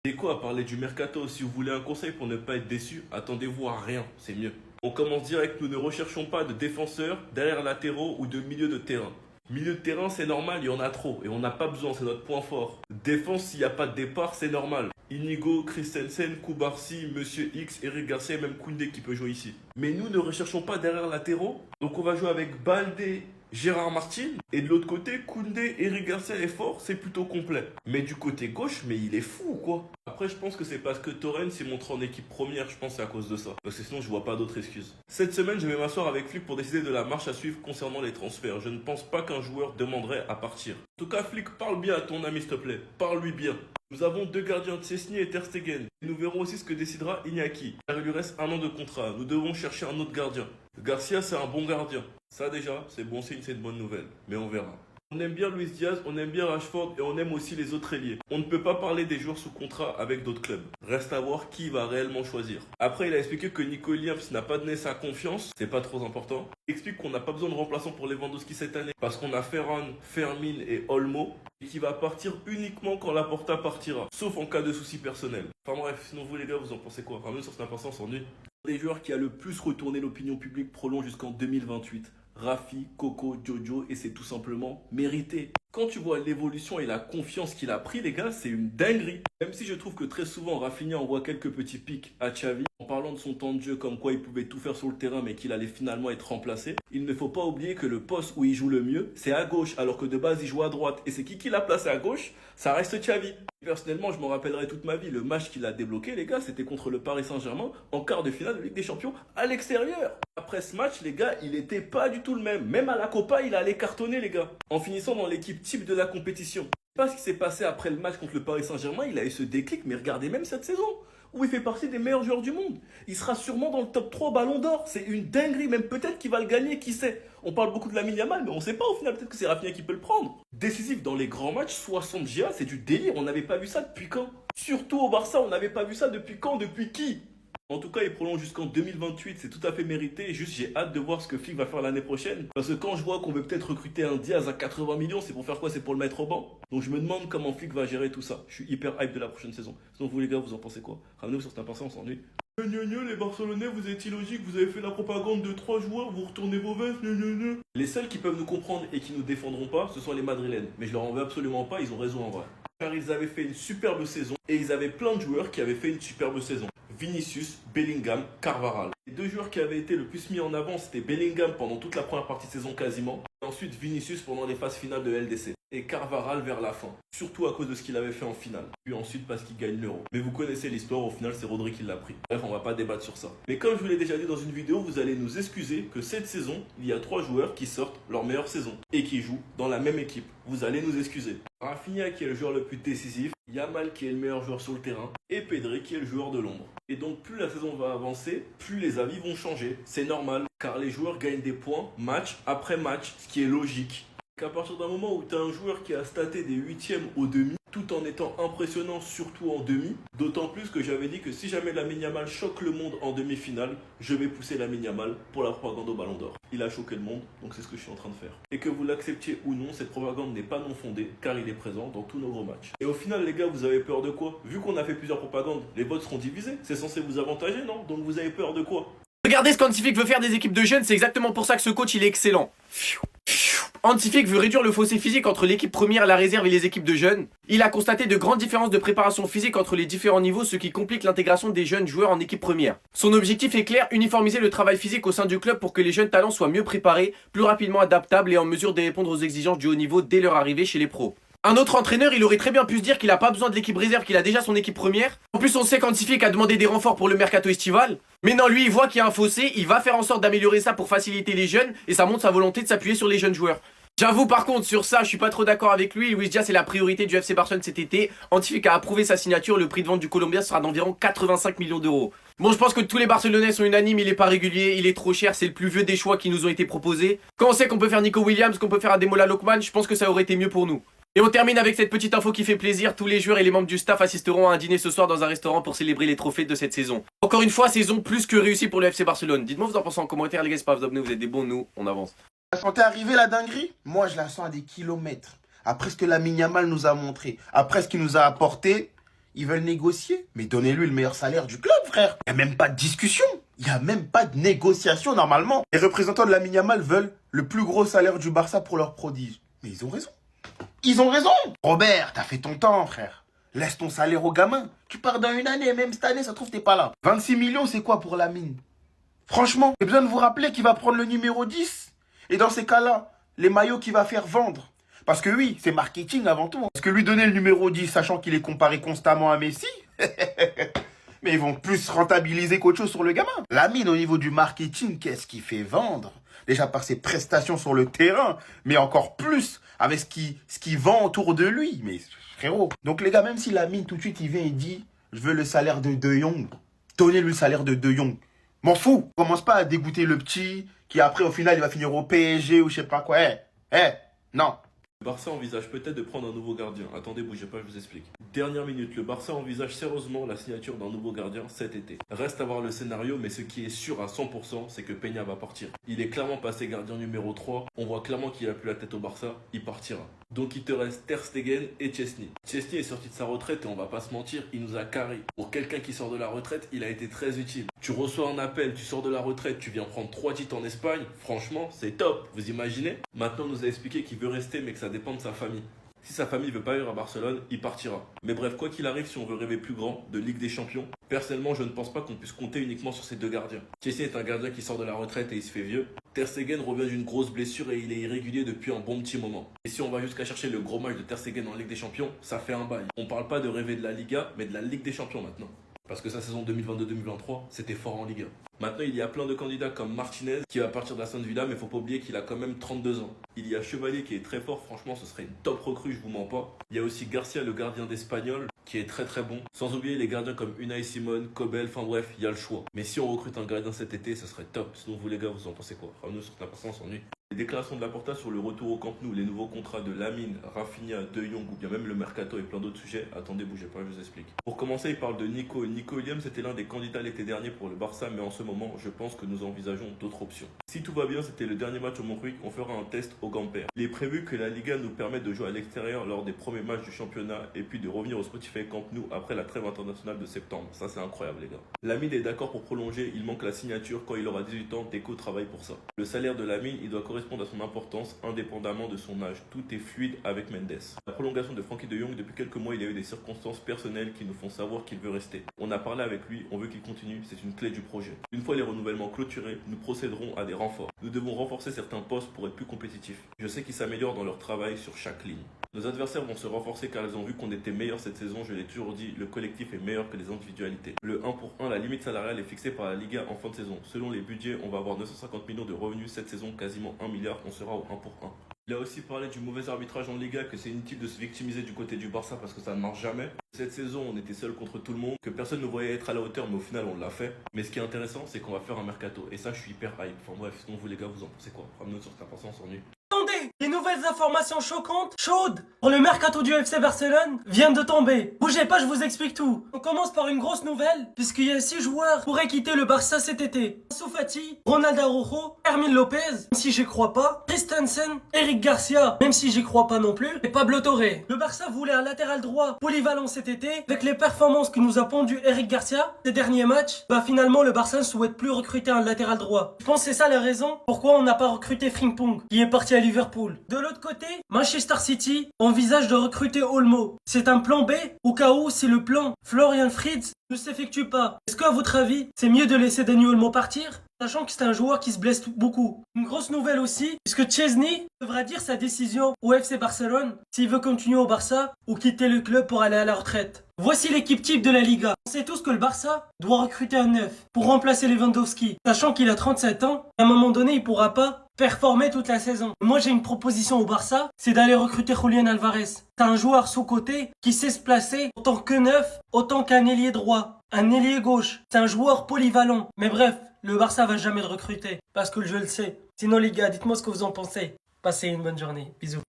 Et quoi, à parler du mercato, si vous voulez un conseil pour ne pas être déçu, attendez-vous à rien, c'est mieux. On commence direct, nous ne recherchons pas de défenseurs, derrière latéraux ou de milieu de terrain. Milieu de terrain, c'est normal, il y en a trop et on n'a pas besoin, c'est notre point fort. Défense, s'il n'y a pas de départ, c'est normal. Inigo, Christensen, Koubarsi, Monsieur X, Eric Garcia et même Koundé qui peut jouer ici. Mais nous ne recherchons pas derrière latéraux, donc on va jouer avec Baldé, Gérard Martin, et de l'autre côté, Koundé, Eric Garcia est fort, c'est plutôt complet. Mais du côté gauche, mais il est fou ou quoi? Après, je pense que c'est parce que Torren s'est montré en équipe première, je pense que c'est à cause de ça. Parce que sinon, je vois pas d'autres excuses. Cette semaine, je vais m'asseoir avec Flick pour décider de la marche à suivre concernant les transferts. Je ne pense pas qu'un joueur demanderait à partir. En tout cas, Flick, parle bien à ton ami, s'il te plaît. Parle-lui bien. Nous avons deux gardiens, Szczesny et Ter Stegen. Et nous verrons aussi ce que décidera Iñaki. Car il lui reste un an de contrat. Nous devons chercher un autre gardien. Garcia, c'est un bon gardien. Ça déjà, c'est bon signe, c'est une bonne nouvelle. Mais on verra. On aime bien Luis Diaz, on aime bien Rashford et on aime aussi les autres ailiers. On ne peut pas parler des joueurs sous contrat avec d'autres clubs. Reste à voir qui va réellement choisir. Après, il a expliqué que Nico Williams n'a pas donné sa confiance, c'est pas trop important. Il explique qu'on n'a pas besoin de remplaçants pour Lewandowski cette année parce qu'on a Ferran, Fermin et Olmo et qui va partir uniquement quand Laporta partira, sauf en cas de soucis personnels. Enfin bref, sinon vous les gars, vous en pensez quoi? Enfin même sur ce on s'ennuie. Des joueurs qui a le plus retourné l'opinion publique prolonge jusqu'en 2028. Rafi, Coco, Jojo et c'est tout simplement mérité. Quand tu vois l'évolution et la confiance qu'il a pris les gars, c'est une dinguerie. Même si je trouve que très souvent Rafinha envoie quelques petits pics à Xavi en parlant de son temps de jeu comme quoi il pouvait tout faire sur le terrain mais qu'il allait finalement être remplacé. Il ne faut pas oublier que le poste où il joue le mieux c'est à gauche alors que de base il joue à droite et c'est qui l'a placé à gauche? Ça reste Xavi. Personnellement, je m'en rappellerai toute ma vie. Le match qu'il a débloqué, les gars, c'était contre le Paris Saint-Germain en quart de finale de Ligue des Champions à l'extérieur. Après ce match, les gars, il était pas du tout le même. Même à la Copa, il allait cartonner, les gars. En finissant dans l'équipe type de la compétition. Je sais pas ce qui s'est passé après le match contre le Paris Saint-Germain. Il a eu ce déclic, mais regardez même cette saison où il fait partie des meilleurs joueurs du monde. Il sera sûrement dans le top 3 Ballon d'Or. C'est une dinguerie, même peut-être qu'il va le gagner, qui sait. On parle beaucoup de Lamine Yamal, mais on sait pas au final, peut-être que c'est Rafinha qui peut le prendre. Décisif dans les grands matchs, 60 GA, c'est du délire, on n'avait pas vu ça depuis quand? Surtout au Barça, on n'avait pas vu ça depuis quand? Depuis qui? En tout cas, il prolonge jusqu'en 2028, c'est tout à fait mérité. Juste, j'ai hâte de voir ce que Flick va faire l'année prochaine. Parce que quand je vois qu'on veut peut-être recruter un Diaz à 80 millions, c'est pour faire quoi? C'est pour le mettre au banc. Donc je me demande comment Flick va gérer tout ça. Je suis hyper hype de la prochaine saison. Sinon, vous les gars, vous en pensez quoi? Ramenez-vous sur cette pensée, on s'ennuie. Les Barcelonais, vous êtes illogiques, vous avez fait la propagande de 3 joueurs, vous retournez vos vestes, Les seuls qui peuvent nous comprendre et qui nous défendront pas, ce sont les Madrilènes. Mais je leur en veux absolument pas, ils ont raison en vrai. Car ils avaient fait une superbe saison et ils avaient plein de joueurs qui avaient fait une superbe saison. Vinicius, Bellingham, Carvajal. Les deux joueurs qui avaient été le plus mis en avant, c'était Bellingham pendant toute la première partie de saison quasiment. Et ensuite Vinicius pendant les phases finales de LDC. Et Carvajal vers la fin. Surtout à cause de ce qu'il avait fait en finale. Puis ensuite parce qu'il gagne l'Euro. Mais vous connaissez l'histoire, au final c'est Rodri qui l'a pris. Bref, on va pas débattre sur ça. Mais comme je vous l'ai déjà dit dans une vidéo, vous allez nous excuser que cette saison, il y a 3 joueurs qui sortent leur meilleure saison. Et qui jouent dans la même équipe. Vous allez nous excuser. Rafinha qui est le joueur le plus décisif. Yamal qui est le meilleur joueur sur le terrain. Et Pedri qui est le joueur de l'ombre. Et donc plus la saison va avancer, plus les avis vont changer. C'est normal, car les joueurs gagnent des points match après match, ce qui est logique. Qu'à partir d'un moment où tu as un joueur qui a staté des 8e au demi, tout en étant impressionnant surtout en demi, d'autant plus que j'avais dit que si jamais Lamine Yamal choque le monde en demi-finale, je vais pousser Lamine Yamal pour la propagande au Ballon d'Or. Il a choqué le monde, donc c'est ce que je suis en train de faire. Et que vous l'acceptiez ou non, cette propagande n'est pas non fondée, car il est présent dans tous nos gros matchs. Et au final les gars, vous avez peur de quoi? Vu qu'on a fait plusieurs propagandes, les votes seront divisés, c'est censé vous avantager, non? Donc vous avez peur de quoi? Regardez ce qu'Hansi Flick veut faire des équipes de jeunes, c'est exactement pour ça que ce coach il est excellent. Hansi Flick veut réduire le fossé physique entre l'équipe première, la réserve et les équipes de jeunes. Il a constaté de grandes différences de préparation physique entre les différents niveaux, ce qui complique l'intégration des jeunes joueurs en équipe première. Son objectif est clair, uniformiser le travail physique au sein du club pour que les jeunes talents soient mieux préparés, plus rapidement adaptables et en mesure de répondre aux exigences du haut niveau dès leur arrivée chez les pros. Un autre entraîneur, il aurait très bien pu se dire qu'il n'a pas besoin de l'équipe réserve, qu'il a déjà son équipe première. En plus, on sait qu'Hansi Flick a demandé des renforts pour le mercato estival. Mais non, lui, il voit qu'il y a un fossé, il va faire en sorte d'améliorer ça pour faciliter les jeunes, et ça montre sa volonté de s'appuyer sur les jeunes joueurs. J'avoue par contre sur ça, je suis pas trop d'accord avec lui. Luis Diaz c'est la priorité du FC Barcelone cet été. Hansi Flick a approuvé sa signature, le prix de vente du Colombien sera d'environ 85 millions d'euros. Bon, je pense que tous les Barcelonais sont unanimes, il est pas régulier, il est trop cher, c'est le plus vieux des choix qui nous ont été proposés. Quand on sait qu'on peut faire Nico Williams, qu'on peut faire Ademola Lookman, je pense que ça aurait été mieux pour nous. Et on termine avec cette petite info qui fait plaisir, tous les joueurs et les membres du staff assisteront à un dîner ce soir dans un restaurant pour célébrer les trophées de cette saison. Encore une fois, saison plus que réussie pour le FC Barcelone. Dites-moi vous en pensez en commentaire les gars, c'est pas vous abonner, vous êtes des bons, nous, on avance. La sentez arriver la dinguerie? Moi, je la sens à des kilomètres. Après ce que Lamine Yamal nous a montré, après ce qu'il nous a apporté, Ils veulent négocier, mais donnez-lui le meilleur salaire du club, frère. Il n'y a même pas de discussion. Il n'y a même pas de négociation, normalement. Les représentants de Lamine Yamal veulent le plus gros salaire du Barça pour leur prodige. Mais ils ont raison. Ils ont raison. Robert, t'as fait ton temps, frère. Laisse ton salaire au gamin. Tu pars dans une année, même cette année, ça trouve t'es pas là. 26 millions, c'est quoi pour Lamine? Franchement, j'ai besoin de vous rappeler qu'il va prendre le numéro 10. Et dans ces cas-là, les maillots qu'il va faire vendre. Parce que oui, c'est marketing avant tout. Parce que lui donner le numéro 10, sachant qu'il est comparé constamment à Messi, mais ils vont plus rentabiliser qu'autre chose sur le gamin. Lamine, au niveau du marketing, qu'est-ce qu'il fait vendre? Déjà par ses prestations sur le terrain, mais encore plus avec ce qui vend autour de lui. Mais frérot. Donc les gars, même si Lamine tout de suite il vient et dit je veux le salaire de De Jong, donnez-lui le salaire de De Jong. M'en fous. Commence pas à dégoûter le petit qui après au final il va finir au PSG ou je sais pas quoi. Non. Le Barça envisage peut-être de prendre un nouveau gardien. Attendez, bougez pas, je vous explique. Dernière minute, le Barça envisage sérieusement la signature d'un nouveau gardien cet été. Reste à voir le scénario, mais ce qui est sûr à 100%, c'est que Peña va partir. Il est clairement passé gardien numéro 3. On voit clairement qu'il a plus la tête au Barça. Il partira. Donc il te reste Ter Stegen et Chesney. Chesney est sorti de sa retraite et on va pas se mentir, il nous a carré. Pour quelqu'un qui sort de la retraite, il a été très utile. Tu reçois un appel, tu sors de la retraite, tu viens prendre 3 titres en Espagne. Franchement, c'est top. Vous imaginez? Maintenant, on nous a expliqué qu'il veut rester, mais que ça dépend de sa famille. Si sa famille veut pas vivre à Barcelone, il partira. Mais bref, quoi qu'il arrive, si on veut rêver plus grand, de Ligue des Champions, personnellement, je ne pense pas qu'on puisse compter uniquement sur ces deux gardiens. Chesney est un gardien qui sort de la retraite et il se fait vieux. Ter Stegen revient d'une grosse blessure et il est irrégulier depuis un bon petit moment. Et si on va jusqu'à chercher le gros match de Ter Stegen en Ligue des Champions, ça fait un bail. On parle pas de rêver de la Liga, mais de la Ligue des Champions maintenant. Parce que sa saison 2022-2023, c'était fort en Ligue 1. Maintenant, il y a plein de candidats comme Martinez qui va partir d'Aston Villa, mais faut pas oublier qu'il a quand même 32 ans. Il y a Chevalier qui est très fort, franchement, ce serait une top recrue, je vous mens pas. Il y a aussi Garcia, le gardien d'Espagnol, qui est très très bon. Sans oublier les gardiens comme Unai Simon, Kobel, enfin bref, il y a le choix. Mais si on recrute un gardien cet été, ce serait top. Sinon, vous les gars, vous en pensez quoi? Ramenez sur ta personne, on s'ennuie. Les déclarations de Laporta sur le retour au Camp Nou, les nouveaux contrats de Lamine, Rafinha, De Jong ou bien même le Mercato et plein d'autres sujets, attendez, bougez pas, je vous explique. Pour commencer, il parle de Nico. Nico Williams c'était l'un des candidats l'été dernier pour le Barça, mais en ce moment, je pense que nous envisageons d'autres options. Si tout va bien, c'était le dernier match au Montjuïc, on fera un test au Gamper. Il est prévu que la Liga nous permette de jouer à l'extérieur lors des premiers matchs du championnat et puis de revenir au Spotify Camp Nou après la trêve internationale de septembre. Ça, c'est incroyable, les gars. Lamine est d'accord pour prolonger, il manque la signature. Quand il aura 18 ans, Deco travaille pour ça. Le salaire de Lamine, il doit correspondre à son importance indépendamment de son âge. Tout est fluide avec Mendes. La prolongation de Frankie de Jong, depuis quelques mois, il y a eu des circonstances personnelles qui nous font savoir qu'il veut rester. On a parlé avec lui, on veut qu'il continue, c'est une clé du projet. Une fois les renouvellements clôturés, nous procéderons à des renforts. Nous devons renforcer certains postes pour être plus compétitifs. Je sais qu'ils s'améliorent dans leur travail sur chaque ligne. Nos adversaires vont se renforcer car ils ont vu qu'on était meilleur cette saison, je l'ai toujours dit, le collectif est meilleur que les individualités. Le 1 pour 1, la limite salariale est fixée par la Liga en fin de saison. Selon les budgets, on va avoir 950 millions de revenus cette saison, quasiment 1 milliard, on sera au 1 pour 1. Il a aussi parlé du mauvais arbitrage en Liga, que c'est inutile de se victimiser du côté du Barça parce que ça ne marche jamais. Cette saison, on était seul contre tout le monde, que personne ne voyait être à la hauteur, mais au final, on l'a fait. Mais ce qui est intéressant, c'est qu'on va faire un mercato. Et ça, je suis hyper hype. Enfin bref, sinon vous les gars, vous en pensez quoi? Ramenez-nous sur ta pensée, on s'ennuie. Attendez, les nouvelles informations choquantes, chaudes, pour le mercato du FC Barcelone viennent de tomber. Bougez pas, je vous explique tout. On commence par une grosse nouvelle, puisqu'il y a 6 joueurs qui pourraient quitter le Barça cet été. Ansu Fati, Ronald Araujo, Fermin Lopez, même si j'y crois pas, Christensen, Eric Garcia, même si j'y crois pas non plus, et Pablo Torre. Le Barça voulait un latéral droit polyvalent cet été, avec les performances que nous a pondu Eric Garcia ces derniers matchs. Finalement le Barça ne souhaite plus recruter un latéral droit. Je pense que c'est ça la raison pourquoi on n'a pas recruté Frimpong, qui est parti à Liverpool. De l'autre côté, Manchester City envisage de recruter Olmo. C'est un plan B au cas où si le plan Florian Fritz ne s'effectue pas. Est-ce qu'à votre avis, c'est mieux de laisser Dani Olmo partir, sachant que c'est un joueur qui se blesse beaucoup? Une grosse nouvelle aussi, puisque Chesney devra dire sa décision au FC Barcelone s'il veut continuer au Barça ou quitter le club pour aller à la retraite. Voici l'équipe type de la Liga. On sait tous que le Barça doit recruter un neuf pour remplacer Lewandowski, sachant qu'il a 37 ans, à un moment donné il pourra pas performer toute la saison. Moi j'ai une proposition au Barça, c'est d'aller recruter Julián Alvarez. C'est un joueur sous-côté qui sait se placer autant que neuf, autant qu'un ailier droit, un ailier gauche. C'est un joueur polyvalent. Mais bref, le Barça va jamais le recruter, parce que je le sais. Sinon les gars, dites-moi ce que vous en pensez. Passez une bonne journée. Bisous.